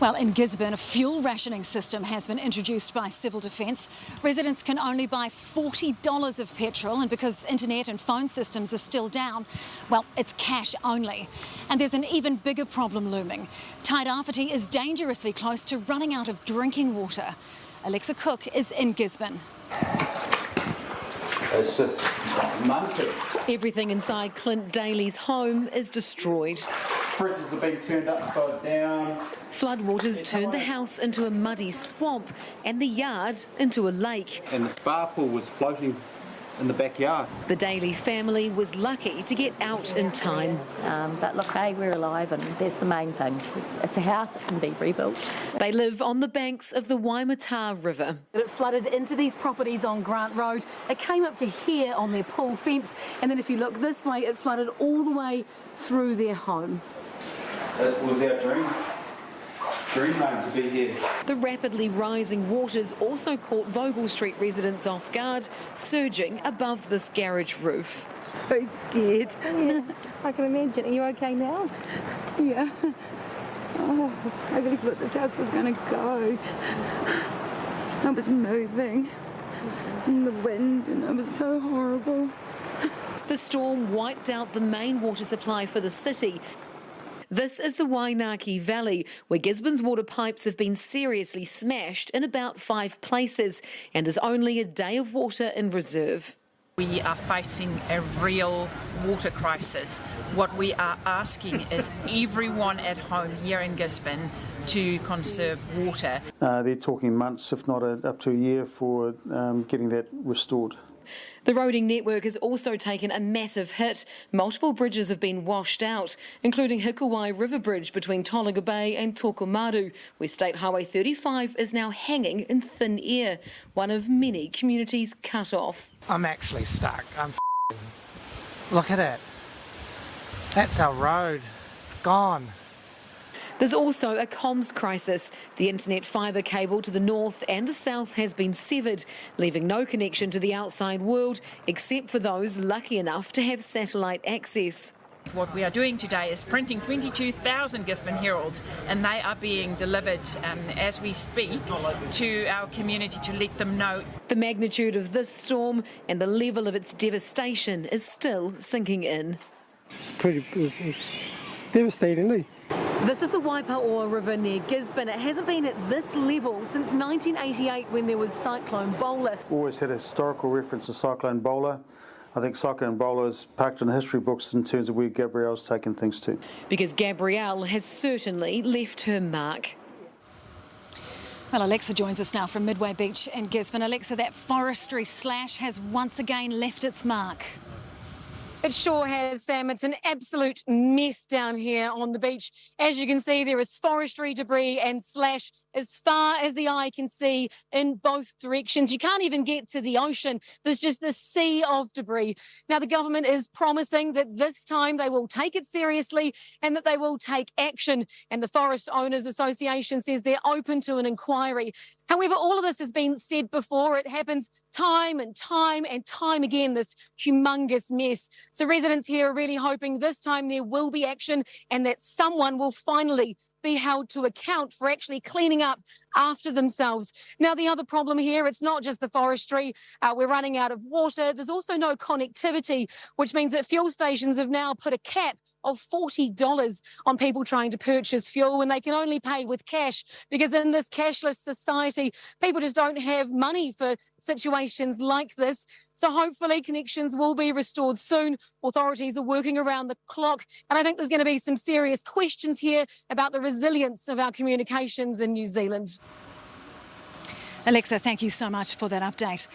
Well, in Gisborne, a fuel rationing system has been introduced by Civil Defence. Residents can only buy $40 of petrol, and because internet and phone systems are still down, well, it's cash only. And there's an even bigger problem looming. Tairāwhiti is dangerously close to running out of drinking water. Alexa Cook is in Gisborne. It's just munted. Everything inside Clint Daly's home is destroyed. Fridges have been turned upside down. Floodwaters turned the house into a muddy swamp and the yard into a lake. And the spa pool was floating in the backyard. The Daly family was lucky to get out in time. But look, hey, we're alive, and that's the main thing. It's a house that can be rebuilt. They live on the banks of the Waimata River. It flooded into these properties on Grant Road. It came up to here on their pool fence, and then if you look this way, it flooded all the way through their home. It was our dream home to be here. The rapidly rising waters also caught Vogel Street residents off guard, surging above this garage roof. So scared. Yeah, I can imagine. Are you okay now? Yeah. Oh, I really thought this house was going to go. I was moving in the wind and it was so horrible. The storm wiped out the main water supply for the city. This is the Wainaki Valley, where Gisborne's water pipes have been seriously smashed in about 5 places, and there's only a day of water in reserve. We are facing a real water crisis. What we are asking is everyone at home here in Gisborne to conserve water. They're talking months, if not up to a year, for getting that restored. The roading network has also taken a massive hit. Multiple bridges have been washed out, including Hikuwai River Bridge between Tolaga Bay and Tokomaru, where State Highway 35 is now hanging in thin air, one of many communities cut off. I'm actually stuck. Look at it. That's our road. It's gone. There's also a comms crisis. The internet fibre cable to the north and the south has been severed, leaving no connection to the outside world except for those lucky enough to have satellite access. What we are doing today is printing 22,000 Gisborne Heralds, and they are being delivered as we speak to our community to let them know. The magnitude of this storm and the level of its devastation is still sinking in. It's devastating, This is the Waipaoa River near Gisborne. It hasn't been at this level since 1988 when there was Cyclone Bowler. Always had a historical reference to Cyclone Bowler. I think Cyclone Bowler is parked in the history books in terms of where Gabrielle's taken things to. Because Gabrielle has certainly left her mark. Well, Alexa joins us now from Midway Beach in Gisborne. Alexa, that forestry slash has once again left its mark. It sure has, Sam. It's an absolute mess down here on the beach. As you can see, there is forestry debris and slash as far as the eye can see in both directions. You can't even get to the ocean. There's just this sea of debris. Now, the government is promising that this time they will take it seriously and that they will take action. And the Forest Owners Association says they're open to an inquiry. However, all of this has been said before. It happens time and time and time again, this humongous mess. So residents here are really hoping this time there will be action and that someone will finally be held to account for actually cleaning up after themselves. Now, the other problem here, it's not just the forestry. We're running out of water. There's also no connectivity, which means that fuel stations have now put a cap of $40 on people trying to purchase fuel when they can only pay with cash, because in this cashless society, people just don't have money for situations like this. So hopefully connections will be restored soon. Authorities are working around the clock, and I think there's going to be some serious questions here about the resilience of our communications in New Zealand. Alexa, thank you so much for that update.